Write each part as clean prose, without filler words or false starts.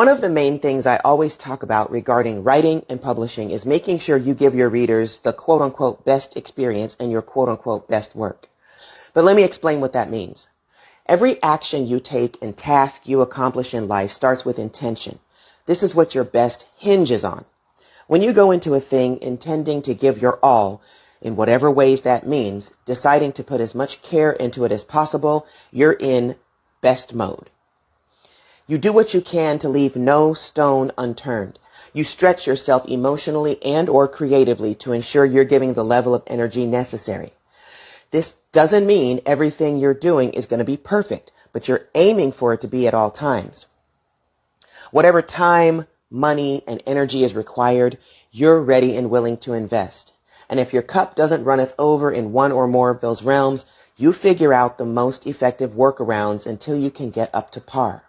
One of the main things I always talk about regarding writing and publishing is making sure you give your readers the quote-unquote best experience in your quote-unquote best work. But let me explain what that means. Every action you take and task you accomplish in life starts with intention. This is what your best hinges on. When you go into a thing intending to give your all, in whatever ways that means, deciding to put as much care into it as possible, you're in best mode. You do what you can to leave no stone unturned. You stretch yourself emotionally and or creatively to ensure you're giving the level of energy necessary. This doesn't mean everything you're doing is going to be perfect, but you're aiming for it to be at all times. Whatever time, money, and energy is required, you're ready and willing to invest. And if your cup doesn't runneth over in one or more of those realms, you figure out the most effective workarounds until you can get up to par.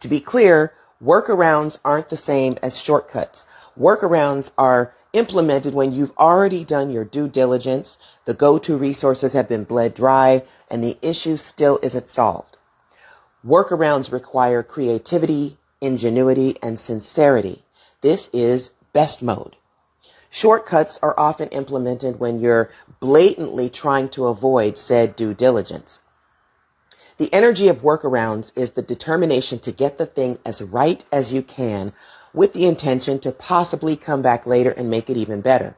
To be clear, workarounds aren't the same as shortcuts. Workarounds are implemented when you've already done your due diligence, the go-to resources have been bled dry, and the issue still isn't solved. Workarounds require creativity, ingenuity, and sincerity. This is best mode. Shortcuts are often implemented when you're blatantly trying to avoid said due diligence. The energy of workarounds is the determination to get the thing as right as you can with the intention to possibly come back later and make it even better.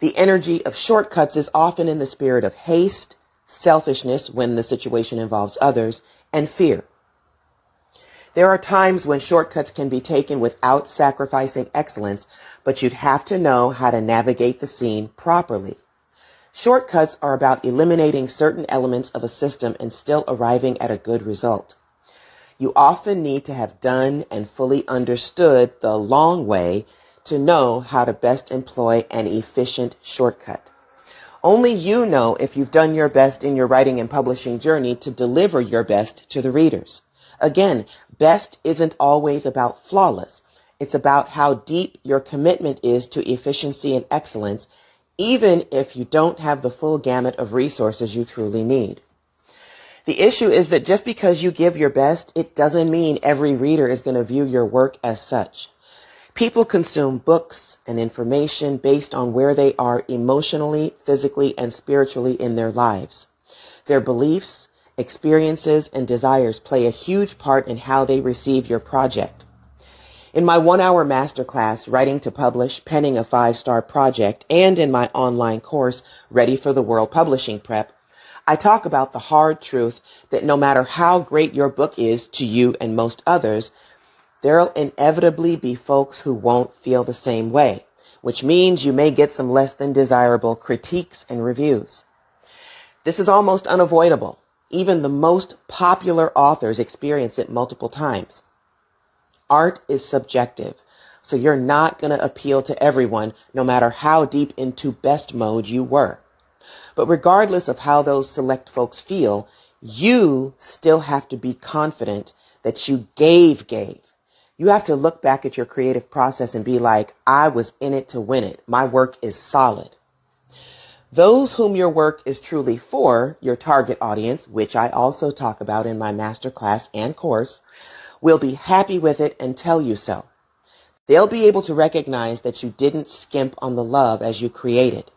The energy of shortcuts is often in the spirit of haste, selfishness when the situation involves others, and fear. There are times when shortcuts can be taken without sacrificing excellence, but you'd have to know how to navigate the scene properly. Shortcuts are about eliminating certain elements of a system and still arriving at a good result. You often need to have done and fully understood the long way to know how to best employ an efficient shortcut. Only you know if you've done your best in your writing and publishing journey to deliver your best to the readers. Again, best isn't always about flawless. It's about how deep your commitment is to efficiency and excellence, even if you don't have the full gamut of resources you truly need. The issue is that just because you give your best, it doesn't mean every reader is going to view your work as such. People consume books and information based on where they are emotionally, physically, and spiritually in their lives. Their beliefs, experiences, and desires play a huge part in how they receive your project. In my 1-hour masterclass, Writing to Publish, Penning a 5-Star Project, and in my online course, Ready for the World Publishing Prep, I talk about the hard truth that no matter how great your book is to you and most others, there'll inevitably be folks who won't feel the same way, which means you may get some less than desirable critiques and reviews. This is almost unavoidable. Even the most popular authors experience it multiple times. Art is subjective, so you're not going to appeal to everyone, no matter how deep into best mode you were. But regardless of how those select folks feel, you still have to be confident that you gave. You have to look back at your creative process and be like, I was in it to win it. My work is solid. Those whom your work is truly for, your target audience, which I also talk about in my masterclass and course, will be happy with it and tell you so. They'll be able to recognize that you didn't skimp on the love as you created.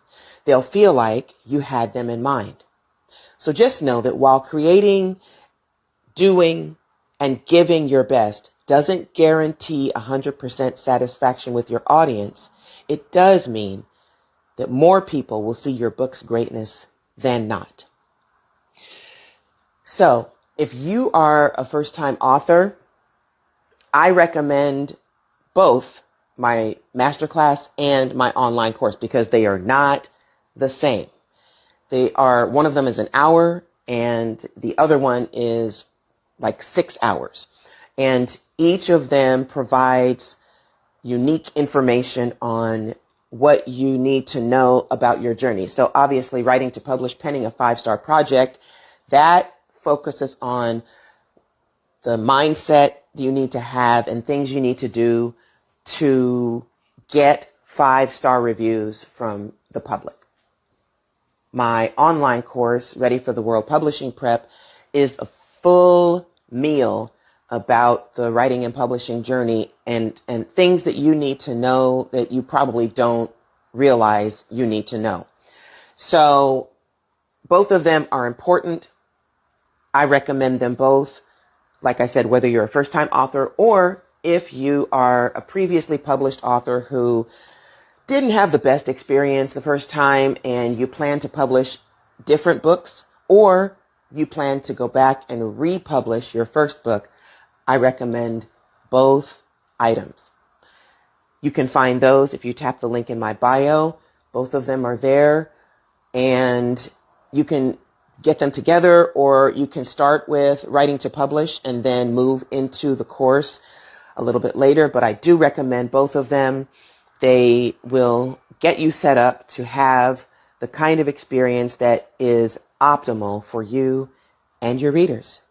They'll feel like you had them in mind. So just know that while creating, doing, and giving your best doesn't guarantee 100% satisfaction with your audience, it does mean that more people will see your book's greatness than not. So, if you are a first-time author, I recommend both my masterclass and my online course because they are not the same. One of them is an hour and the other one is like 6 hours. And each of them provides unique information on what you need to know about your journey. So obviously, Writing to Publish, Penning a 5-Star Project, that focuses on the mindset you need to have and things you need to do to get 5-star reviews from the public. My online course, Ready for the World Publishing Prep, is a full meal about the writing and publishing journey and things that you need to know that you probably don't realize you need to know. So both of them are important. I recommend them both. Like I said, whether you're a first-time author or if you are a previously published author who didn't have the best experience the first time and you plan to publish different books, or you plan to go back and republish your first book, I recommend both items. You can find those if you tap the link in my bio. Both of them are there, and you can get them together, or you can start with Writing to Publish and then move into the course a little bit later. But I do recommend both of them. They will get you set up to have the kind of experience that is optimal for you and your readers.